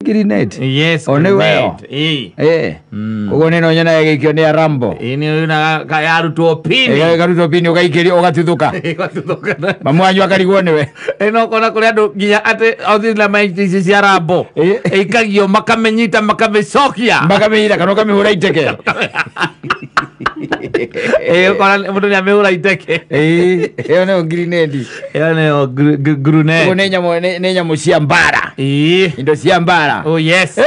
Grenade. Yes. Grenade. Kogo neno nyana yagikio ni Rambo. Ini na kayaru to pini. Kayaru to pini ugaikiri ugatuthuka. Ugatuthuka. Mamu wanyu akarigwo niwe. Eno kona kuri andu ginya ate authila maiti cia Rambo. Ikagio makamenyita makamecokia. Makamenyita kana kamihura iteke. Kona mundu ni amehura iteke. Iyo ne grenade. Iyo ne grenade. Kogo ne nyamo cia mbara. Indo cia mbara. Oh yes.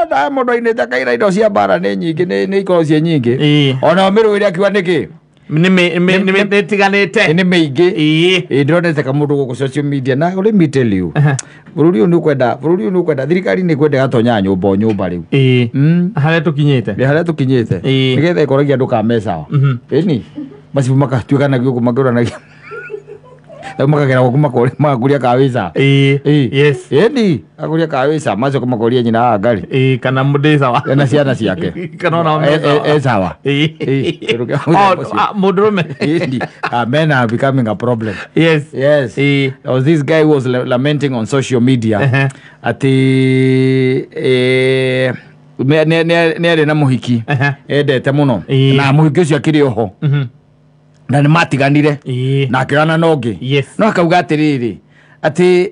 Da mundu ineta kaira indo cia mbara ne nyingi ne ikoro cia nyingi. Ona miru iria kiwa niki ni tiganite ni meigi ndronete ka mundu guku social media na let me tell you bururi unu kwenda thirikari ni kwenda gatonya nyumba riu haria tukinyite nigetha ikoragia andu ka mesa ni macibu makatuika na gyo kumagura na makagera guku makuria kawisa yes ni akuria kawisa mazo kumakoria nyina ngari kana mudesa wa na ciana ciake kana na sawa mudurume men are becoming a problem. Yes. This guy was lamenting on social media ati ne na muhiki endete muno na muhiki ucio akiri oho na ni matiganire na akirana nongi no akauga atiriri ati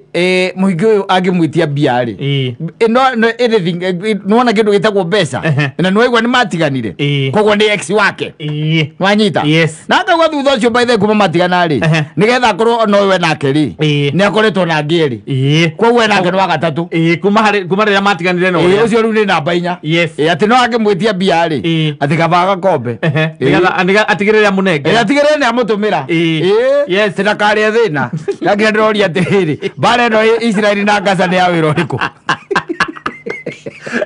muhiki uyu angimwitia biari no anything no wana kindu gitagwo mbeca na no igwa ni matiganire koguo ni ex wake wanyita na akauga thutha ucio by the kuma matigana ri nigetha akorwo no we nake ri ni akoretwo na ngiri koguo nake no wa gatatu kuma riria matiganire no ucio riu ni namba 4 ati no angimwitia biari ati kabaga kombe nigetha atigirire amunenge atigirire ni amutumira tina kari thina ngi ndroria ati bare no Israeli na Gaza ni awiro riku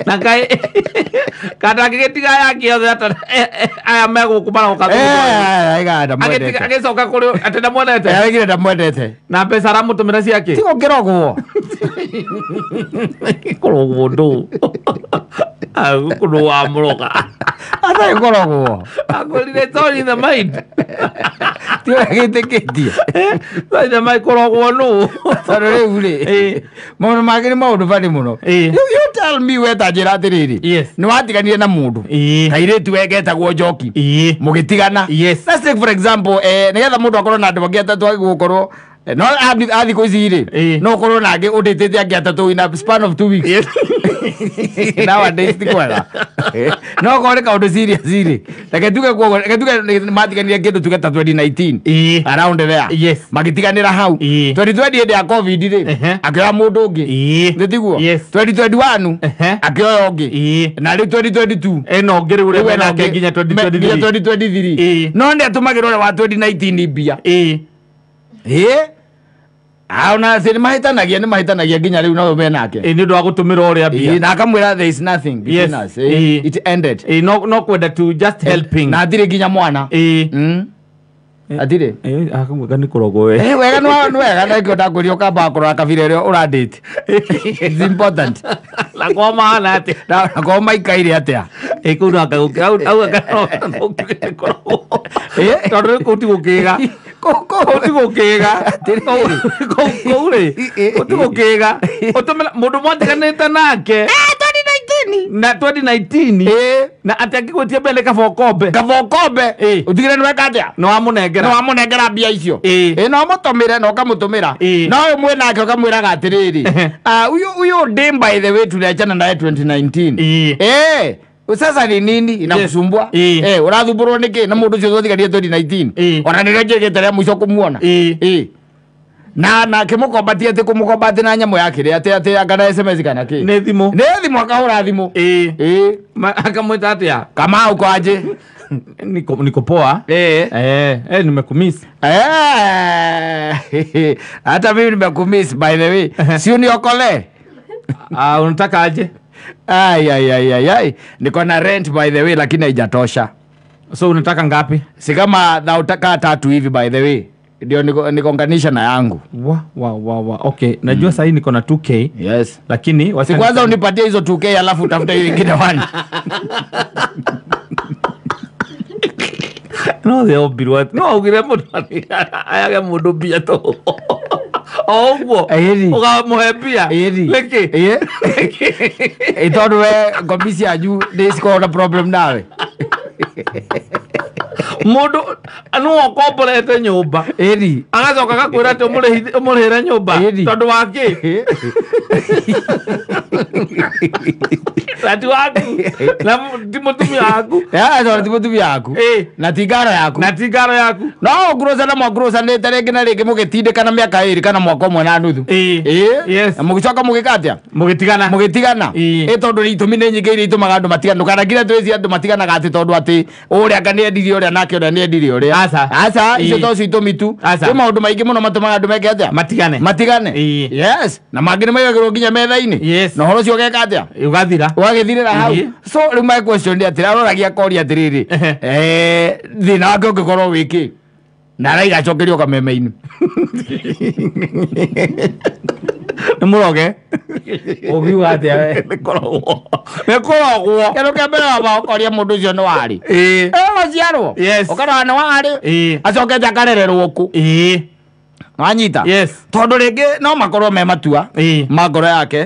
na kai kada gitiga yake yothe ata aya mego kumara ukathuru aiga mwendete agicoka kuri atenda mwendete agire ndamwendete na pesa ramutumira ciake tigo ngirogwo korogwo ndu kuno wa muroka ata korogwo akolire tori the mind tiyo giteketie sai the mind korogwo nu sarore ule mono magiri maundu bari muno you tell me weta njira atiriri ni watiganire na mundu kairetu wegetagwo Njoki mugitigana let's take for example nigetha mundu akorwo na andu atatu agigukorwo no athi kuizire no korwo nange uditete angi atatu in a span of 2 weeks nowadays tikwela no kore ka undu serious iri tuge matiganire kindu tuge ta 2019 around there magitiganira hau 2020 ende ya covid ri akira mundu ungi nditiguo 2021 akioyo ungi na ri 2022 eno ngiri uri we nake nginya 2023 no ndi atumagirwo wa 2019 bia na siri mahitanagia ni mahitanagia nginya riu no we nake ni ndu agutumira uria bia na akamwira there is nothing between us it ended no kwenda to just helping na athire nginya mwana athire akamwika ni kurogo we wega no wega na ikio ndakurio kamba kurora kabire rio ura date it's important la koma na ate na koma ikaire atia kuno akagukia au tondu kuti gukiga kuti gukiga kuri kuti gukiga utumira mundu mwatiganite nake 2019 na atakigwetie mbele kabokombe utigire niwe katia no amunengera bia icio no mutumire no kamutumira no mwe nake ukamwira gatiriri uyu dim by the way tuliachana naye 2019 sasa ni nini inakusumbua urathumbũrwo niki na mundu ucio thothigarie 2019 ona niregete ria mwico kumuona na kimukombatie ati kumukombatie na nyamo yake ri ati angana SMS kana ki ni thimu akahura thimu akamwita atia kama uko aje niko poa nimekumiss hata mimi nimekumiss by the way si uniokole unataka aje ai niko na rent by the way lakini haijatosha so unataka ngapi si kama nautaka 3 hivi by the way ndio nikounganisha na yangu okay najua sasa niko na 2k lakini si kwanza unipatie hizo 2k alafu utafuta hiyo nyingine 1 no the obirwa no ugire mundu ayaga mundu bia to Oguo. Ukamuhembia. Leki. Tondu we ngombi cianyu nĩ cikoragwo na problem nawe. Mundu no komborete nyumba agacoka agakwira ati umurihire nyumba tondu waki ati waku na ti mutumia waku ti mutumia waku na ti ngaro yaku no nguroca na mwaguroca nĩ ta rĩngĩ na rĩngĩ mũgĩtindĩkana mĩaka ĩrĩ kana mwaka ũmwe na nuthu na mũgĩcoka mũgĩka atĩa mũgĩtigana tondu itũmi nĩ nyingĩ iria itũmaga andũ matigana ndũkanagire twĩci andũ matiganaga atĩ tondu atĩ ũrĩa anga nĩ endirie ũrĩa nake ũrĩa nĩ endirie ũrĩa aca icio to itũmi tu kwĩ maũndũ maingĩ mũno matũmaga andũ meke atĩa matigane yes na mangĩ nĩ maigagĩrwo nginya metha-inĩ na ũhoro ũcio ũgeka atĩa ũgagĩthirĩra hau so rĩu my question nĩ atĩ aroragia koria atĩrĩrĩ thĩna wake ũngĩkorwo wĩkĩ na araiga acokerio kameme-inĩ nĩ mũroge ũngiuga atĩa nĩ kũrogwo kĩndũ kĩa mbere wamba ũkoria mũndũ ũcio nĩ warĩ ũgaciarwo ũkarora nĩ warĩ acokete akarererwo kũ wanyita tondu ringi no makorwo me matua ma ngoro yake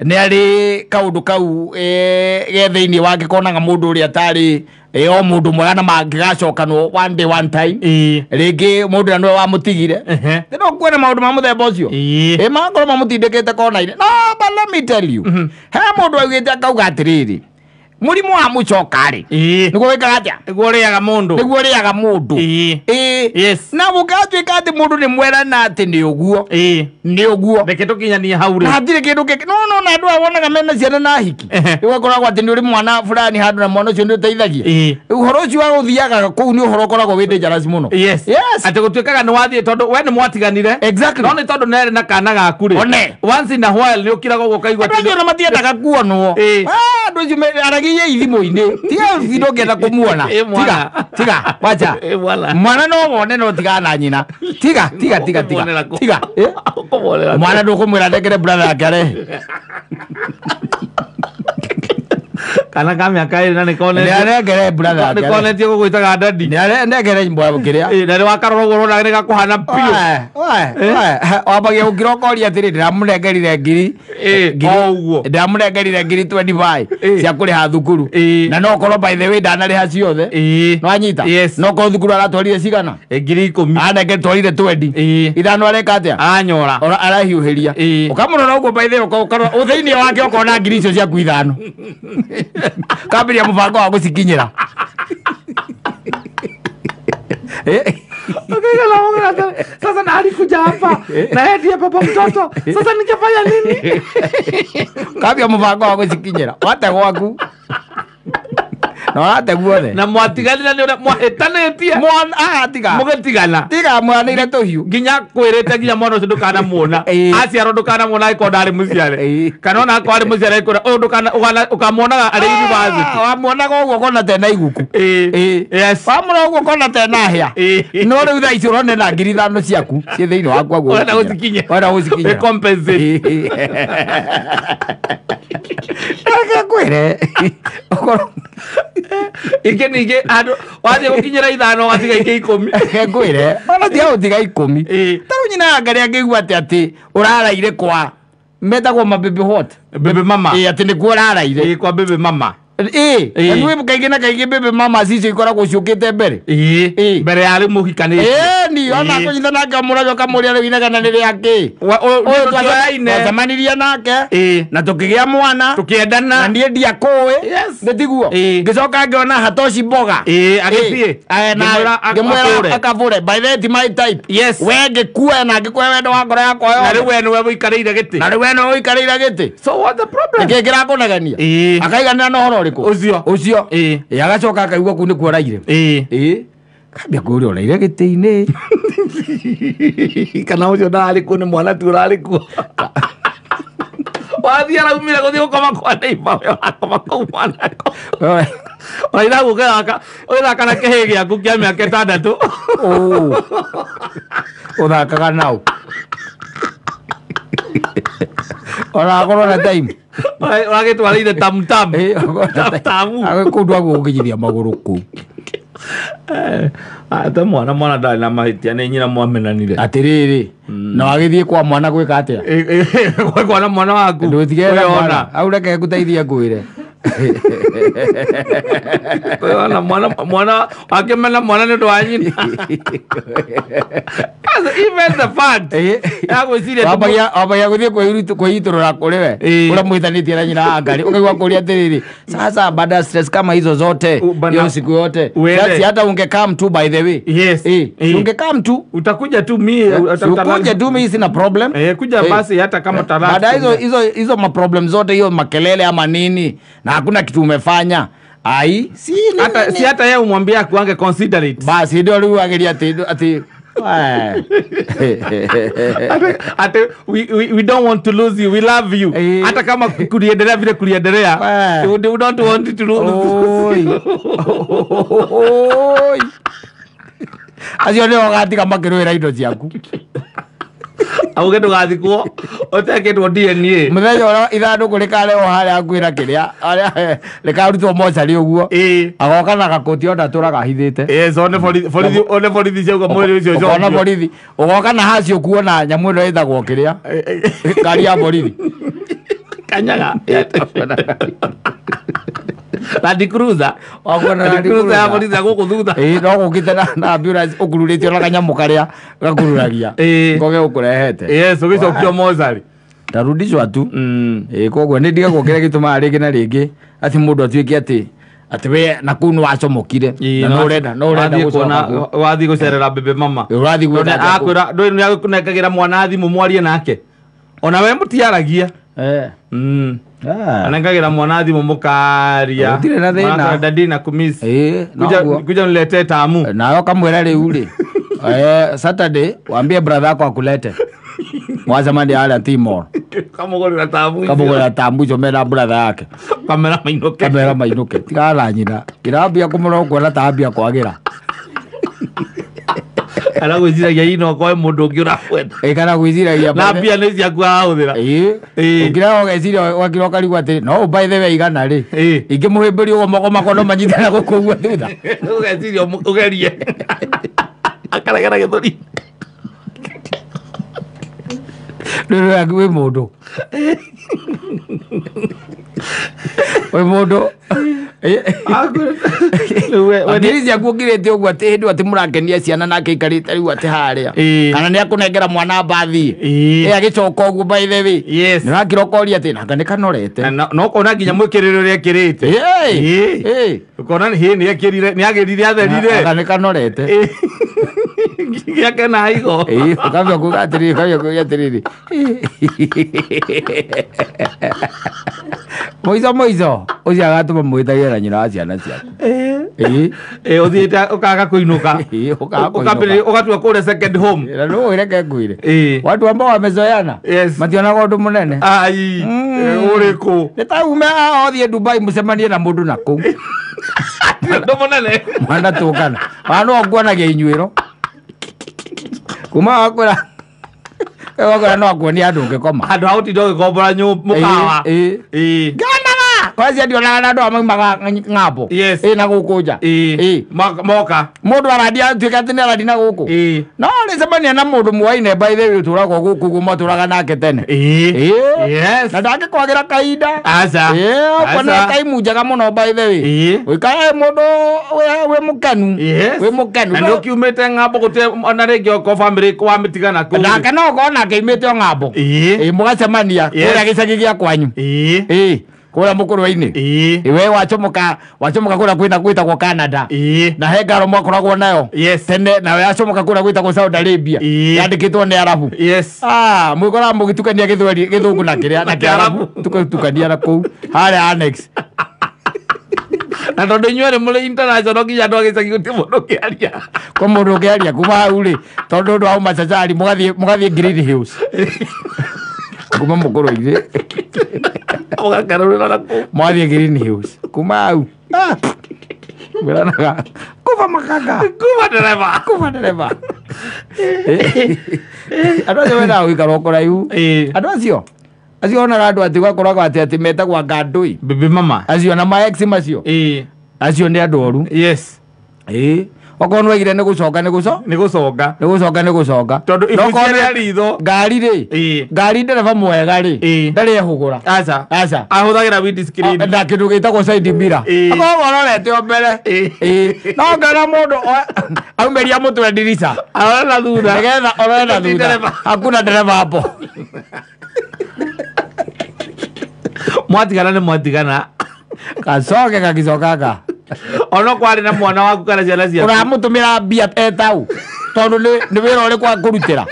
nĩ arĩ kaũndũ kau ge thĩinĩ wake konaga mũndũ ũrĩa atarĩ o mũndũ mwega na mangĩgacokanwo one day one time rĩngĩ mũndũ na nĩwe wamũtigire no kuona maũndũ ma mũthemba ũcio magakorwo mamũtindĩkĩte kona-inĩ no but let me tell you he mũndũ augĩte akauga atĩrĩrĩ mũrimũ wa mũcoka-rĩ nĩguo wĩkaga atĩa nĩguo ũrĩaga mũndũ na gũgatuĩka atĩ mũndũ nĩ mwerana atĩ nĩ ũguo reke tũkinyanie hau na hatirĩ kĩndũ kĩngĩ no na andũ aya wonaga mena ciana na hiki ũgakoragwo atĩ nĩ ũrĩ mwana fulani handũ na mwana ũcio nĩ ũteithagia ũhoro ũcio wa gũthiaga kũu nĩ ũhoro ũkoragwo wĩ dangerous mũno atĩ gũtuĩkaga nĩ wathiĩ tondũ we nĩ mwatiganire no nĩ tondũ nĩ arĩ na kana gaku-rĩ once in a while nĩ ũkiraga ũguo ũkaigua andũ acio matiendaga kuonwo andũ acio aragia ithimo-inĩ tiga vidio ngenda kumuona tiga wacha mwana no wone no tiga na nyina tiga mwana ndũkũmwĩra ndekere brother yake arehe kana ka mĩaka ĩrĩ na nĩkonengere brother yake nĩkonetio gũgwĩtaga ndadi nĩanengere kĩrĩa na nĩwakarora ũguo ũrona nĩ gakũhana piũ wambagia gũkĩra ũkoria atĩrĩ ndĩramũnengerire ngiri ndĩramũnengerire ngiri 25 cia kũrĩha thukuru na no korwo by the way ndanarĩha ciothe nĩwanyita no korwo thukuru aratwarire cigana ngiri 10 anenge twarire 20 ithano areka atĩa anyora arahiũhĩria ũkamũrora ũguo by the way ũkarora thĩinĩ wake ũkona ngiri icio ciaku ithano kambiria mũbango wa gũcikinyĩra sasa na alikuja hapa na yeye ndiye baba mtoto sasa ningefanya nini kambia mũbango wa gũcikinyĩra wate gwaku no wate guothe na mwatiganira nĩ ũrĩa mwahĩtanĩtie mũgĩtigana mwanĩire tũhiũ nginya kwĩrĩte nginya mwana ũcio ndũkanamuona aciarwo ndũkanamuona agĩkorwo ndarĩ mũciare kana ona akorwo arĩ mũciare ũyũ ũkamuonaga arĩ university wamuonaga ũguo kona tena iguku wamũra ũguo kona tena hĩa no rĩu thaa ici ũrone na ngiri ithano ciaku ciĩ thĩinĩ waku aguo wenda gũcikinyĩra compensate kwĩre ingĩ ningĩ andũ wathiĩ gũkinyĩra ithano watiga ingĩ 10 ngwĩre ona tiga gũtiga 10 tarũ nyina anga rĩa ngĩigua atĩ ũraraire kwa metagwo mababy hot baby mama atĩ nĩkuo ũraraire kwa baby mama nĩwe kaingĩ na kaingĩ baby mama cicio ikoragwo ciũkĩte mbere mbere ya rĩu mũhikanĩte ni ona kũnyita nake mũrajo kamũrĩa rĩu inegana nĩ rĩake twacemanirie nake na tũkĩgĩa mwana tũkĩendana na niĩ ndiakũĩ nĩtiguo ngĩcoka ngĩona hatoshi mboga agĩthiĩ ngĩmwĩra akabũre by the ti my type we ngĩkuoya na ngĩkuoya wendo wa ngoro yakwa yothe na rĩu we nĩwe ũikarĩire gĩtĩ so what the problem nĩkĩ kĩrakũnegania akaiganĩra na ũhoro ũrĩkũ ũcio agacoka akaigua kũu nĩkuo ũraire kambia kũrĩa ũraire gĩtĩ-inĩ kana ũcio ndararĩ kuo nĩ mwana tu ũrarĩ kuo wathiĩ araumire gũthiĩ gũkoma kwa neiba ũrakoma kũu mwanako waira gũkĩthaka ũgĩthaka na kĩhĩ gĩaku kĩa mĩaka 6 ũthakaga naũ orakorwo na time ũragĩtwarĩire tamutamu kũndũ agũgũkinyithia magũrũ kũu ata mwana ndari na mahitia nĩ nyina mwamenanire atiriri no agithie kwa mwana gwika atia kwa mwana waku ndutigera mwana au reke guteithia ngwire Kuyona mwana akimena mwana nĩ ndwanyina even the fact abaya guthie kwiturura kuri we ura mwithanitie na nyina ngari ukaigua kuria atiriri sasa baada stress kama hizo zote hiyo siku yote basi hata ungekam tu by the way ungekam tu utakuja tu utakuja tu mimi sina problem kuja basi hata kama talaka baada hizo ma problem zote hiyo makelele ama nini na hakuna kitu umefanya ai si hata yeye umwambia kuange consider it basi ndio leo ageria ati we don't want to lose you, we love you. Hata kama kuliendelea vile kuliendelea, we don't want it to lose. Azio leo gati kama kirwira indo ciaku. Auge ndugathikwo uteketwo DNA muthenya ora ithanduku rikare o haria akwira kiria aria rikarutwo mochari uguo agoka na gakoti onda turaga hithite one borithi ciauga mwiri ucio ucio ona borithi ugoka na hacio kuona nyamu ino ithagwo kiria kari ya borithi kanyaga Land Cruiser ya borithi guku thutha no gukite na ambulance ukururite ona kanyamu karia gakururagia ngoge ukurehete ugicokio mochari tarudishwa tu koguo ni ndiga kuongerera gituma ringi na ringi ati mundu atuike ati we na kunu wacomokire na no urenda kuona wathi gucerera bebe mama urathi gwetha akwira ndu ni akunengagira mwana thimu mwarie nake ona we mutiaragia anengagira mwana thimu mukaria utire na thina dadi na kumisi kuja nilete tamu nayo kamwera riu ri Saturday waambie brother yako akulete mwazamani ala Timor kamugorera tamu icio mena brother yake kamera mainuke tigala nyina irambia kumura kuona tambia kwagira ala gwiciragia ino kwa mundu ungi urakwenda kana gwiciragia na mbia nĩ ciaku ahũthĩra ũngĩra ũgeciria wakira ũkarigwo atĩ no by the way igana rĩ ingĩmũhĩmbĩria ũguo makono manyitana gũkũ ũguo thutha ũgeciria ũgerie akaregera gĩthũri rĩrĩa wĩ mũndũ we mundu Agirizi aku ngirite uguo ati hindu ati murakenia ciana nake ikarite riu ati haria kana ni akunengera mwana bathi agicoka uguo by the way ni rakirokoria ati nanga ni kanorete no kona nginya mwikiriro ria kirite ukona ni akirire ni agirire atherire nanga ni kanorete yake na igo ukavyo kugatiri kavyo kugatiri moizo ucia gatuma mwitagia na nyina ciana ciaku uthiite ukaga kuinuka ugatua kule second home na no ireke nguire watu ambao wamezoeana mationa undu munene ai uriku nitaume othie Dubai mucemanie na mundu naku ndo munene mwana tukana wano nguanagia inyuiro kuma wakora wakora no akuonia andu ngikoma andu hauti ndo gikombora mukawa gana kwazi ndio na andu amaimaga ng'ambo na gukunja moka mundu aradia tuika tene aradia guku no ni semania na mundu muwaine by the way turako guku guma turaga nake tene yes na ndake kwagira kaida asa kwana kaimu jaga muno by the way wikae mundu we mukanu ndio kiumete ng'ambo gute ona regi ko family kwa mitigana ku ndake no kona keimete ng'ambo mugasemania kura gicagi gia kwanyu kura mukuru-ini iwe wachomoka kura kwina gwitagwo Canada na he ngaro mwakoragwo nayo tene nawe acomoka kura gwitagwo Saudi Arabia yandikitwo ni Arabu mwikora mugitukania githungu na kiria na Kiarabu tukatukania na kuu haria annex na tondu inyuĩ muri international nginya andu agicagi guti mundu kiaria ko mundu kiaria kuma hau ri tondu ndu au macacari mugathie Green Hills kuma mukuru ire ugakarurira naku mwathie Green Hills kuma hau wiranaga kuva makanga kuva dereva andu acio wenda gwikara ukuraihu andu acio onaga andu ati gwakoragwo ati metagwo ngandui bibi mama acio na ma ex macio acio ni andu oru yes okorwo wegire nä gå coka nä gå coka tondå ibucia ritho ngari rä ngari ndereba mwega rä ndarä ehå gå ra ahå thagä ra windscreen na kä ndå gä tagwo side mirror akorwo rorete o mbere no ngana må ndå aumeria må twe ndirica arona thutha nigetha orona thutha hakuna ndereba hapo mwatigana nä mwatigana gacoke gagicokaga ona kwarä na mwana waku kana ciana ciaku å ramå tå mä ra mbia etau tondå nä wä ra å rä kwa kå rutä ra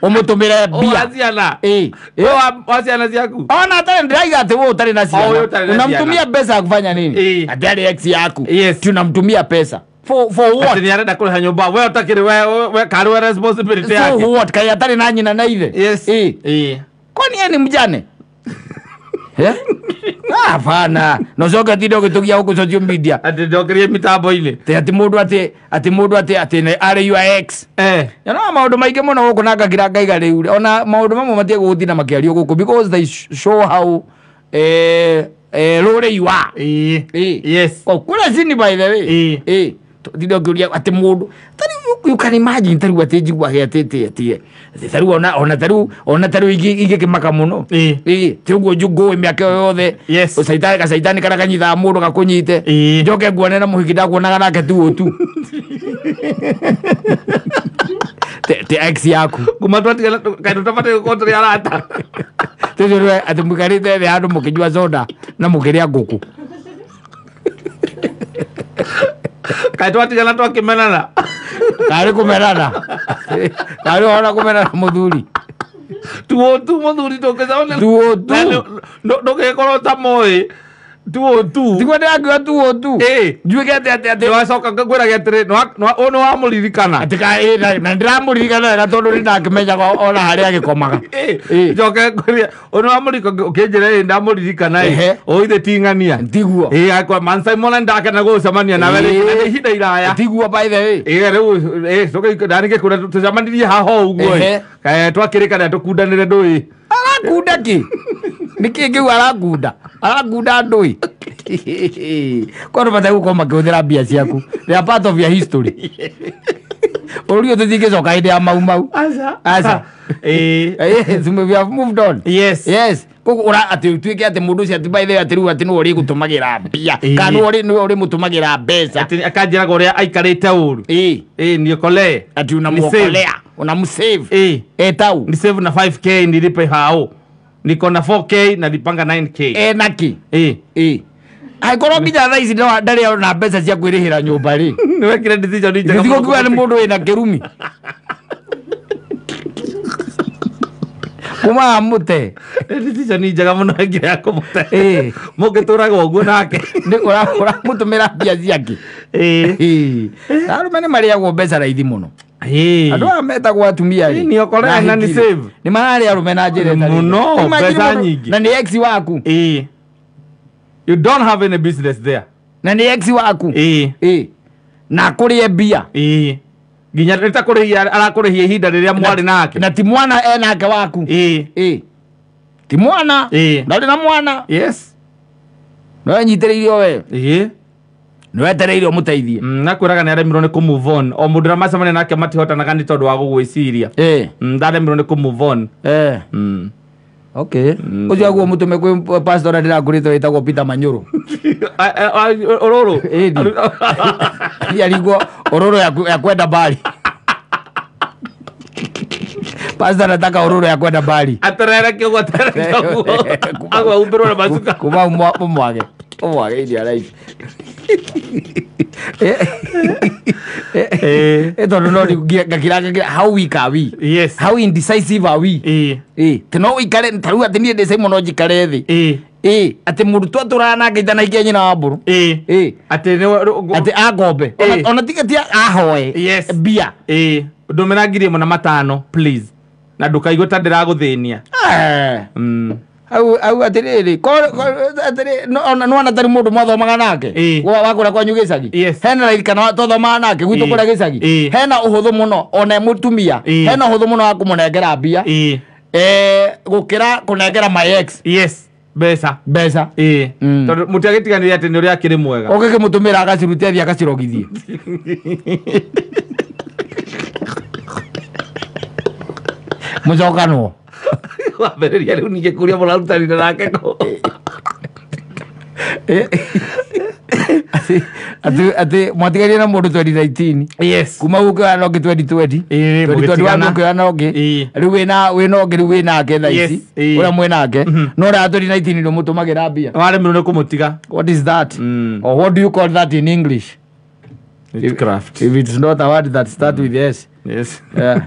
å må tå mä re mbia wa ciana ciaku ona atarä ndä raiga atä å tarä na ciana unamtumia pesa akufanya nini atarä ex yaku ti unamtumia pesa for what nä arenda kå rä ha nyå mba we å takä rä karä responsibility yake so what kai atarä na nyina na ithe kwani ye ni mjane hapana no coke tinde ũgĩtũgia gũkũ social media atĩ ndokerie mitambo-inĩ atĩ mũndũ atĩ arĩ your ex no maũndũ maingĩ mũno gũkũ na ngakĩra ngaiga rĩu ona maũndũ mamwe matiĩ gũgũtinda makĩario gũkũ because they show how rũrĩ you are yes kũrĩa sini by the way tinde ũkĩũria atĩ mũndũ you can imagine tarĩu atĩ njiguage atĩ tarĩu ona tarĩu ingĩkĩmaka mũno ti ũguo ngũĩ mĩaka yothe gacaitani karĩa kanyithaga mũndũ gakũnyite njoke nguone na mũhiki ndakuonaga nake tu ti ex yaku kuma twatigana kaĩ tũtabatiĩ gũkorwo tũrĩ arata tũcũrwe atĩ mũikarĩte thĩ handũ mũkĩnyua soda na mũkĩrĩa ngũkũ kaĩ twatigana twakĩmenana karĩ kũmenana karĩ ona kũmenana mũthuri tuotu mũthuri tũngĩcemania ndũgĩkorwo ta moĩ tuotu tigwo ndĩrakiuga tuotu njuĩke atĩ wacoka ngwĩrage atĩrĩ nĩ wamũririkana na ndĩramũririkana wega tondũ nĩ ndakĩmenyaga ona harĩa agĩkomaga njoke ngwĩria nĩ wamũririkana ũkĩnjĩra ndamũririkana ũithe ting'ania tiguo Man Simon ndakena gũcemania nawe nĩ ihinda iraya tiguo by the way rĩu ndanĩgĩkũra tũcemanirie haha ũguo twakĩrĩkana tũkundanĩre ndũĩ arakunda kĩ nĩ kĩ ngĩu arakunda ndũĩ korwo bataĩ gũkorwo makĩhũthĩra mbia ciaku they are part of your history ũrũrio tũtingĩcoka hĩndĩ ya mau aca we have moved on yes koguo atĩ tuĩke atĩ mũndũ ũcio atĩ by the way atĩ rĩu atĩ nĩwe ũrĩgũtũmagĩra mbia kana nĩwe ũrĩmũtũmagĩra mbeca akanjĩraga ũrĩa aikarĩte ũru nĩokolea atĩ unamwokolea unamsave etau ni save na 5k nilipe hao niko na 4k na nilipanga 9k naki aikorwo nginya thaa ici ndarĩ na mbeca cia kwĩrĩhĩra nyũmba rĩ nĩwekire decision njega mũno nĩguo nĩ mũndũ wĩna kĩrumi kuma mute decision njega mũno wekire ya kũmũte mũngĩtũraga ũguo nake ũramũtũmĩra mbia ciake arũme nĩ marĩagwo mbeca raithi mũno andũ aya metagwo atumia nĩ mararĩ arũme na njĩra mũno mbeca nyingĩ na nĩ ex waku you don't have any business there na nĩ ex waku na kũrĩe mbia nginya nĩtakũrĩhia arakũrĩhia ihinda rĩrĩa mwarĩ nake na ti mwana enake waku ti mwana ndarĩ na mwana no enyitĩrĩirio we nĩwetereire ũmũteithie nakwĩraga nĩaremirwo nĩ kũ-move on o mũndũ ũrĩa macemania nake matihotanaga nĩ tondũ wa gũgwĩciria ndaremirwo nĩ kũ-move on ũcio aguo mũtũme kwĩ pastor ndĩrakũrĩte wĩtagwo Peter Manyũrũ ũrũrũ yaringwo ũrũrũ ya kwenda mbari pastor nataka ũrũrũ ya kwenda mbari aterereke ũguo agua umbĩrwo na macuka kuma ũmwage iria araici tondũ no ngakĩra how weak are we how indecisive are we tĩ no ũikare tarĩu atĩ niĩ ndĩ Simon no njikare thĩ atĩ mũrutwo tũrana nake itanahikia nyina wa mbũrũ atĩ angombe ona tigetia ahoe mbia ndũmĩra ngiri ĩmwe na matano please na ndũkaigua ta ndĩragũthĩnia au atĩrĩrĩ nĩwona tarĩ mũndũ mwathomaga nake wakũrĩa kwanyu gĩcagi hena rairikana twathomaga nake gwitũ kũrĩa gĩcagi hena ũhũthũ mũno ona mũtumia hena ũhũthũ mũno wa kũmũnengera mbia gũkĩra kũnengera my ex yes ona tigetia ahoe mbia atĩ angombe atĩ angombe ona tigetia ahoe mbia Besa. Tondu mutiagitiganire ati ni uria akiri mwega. Ugikimutumira agacirutia thia agacirogithie. Mucokano. Wabereria riu ninge kuria murarutanire nake ko. Ati mwatigaria na mundu 2019. Yes. Kuma uka no 2020. 2021 uka no ge. Riu wina onge riu wina ke tha ici. Ura mwena ke. No ra 2019 ndo mutumagira mbia. Wale mino ne kumutiga. What is that? Or what do you call that in English? Witchcraft. If it's not a word that starts with S. Yes. Yeah.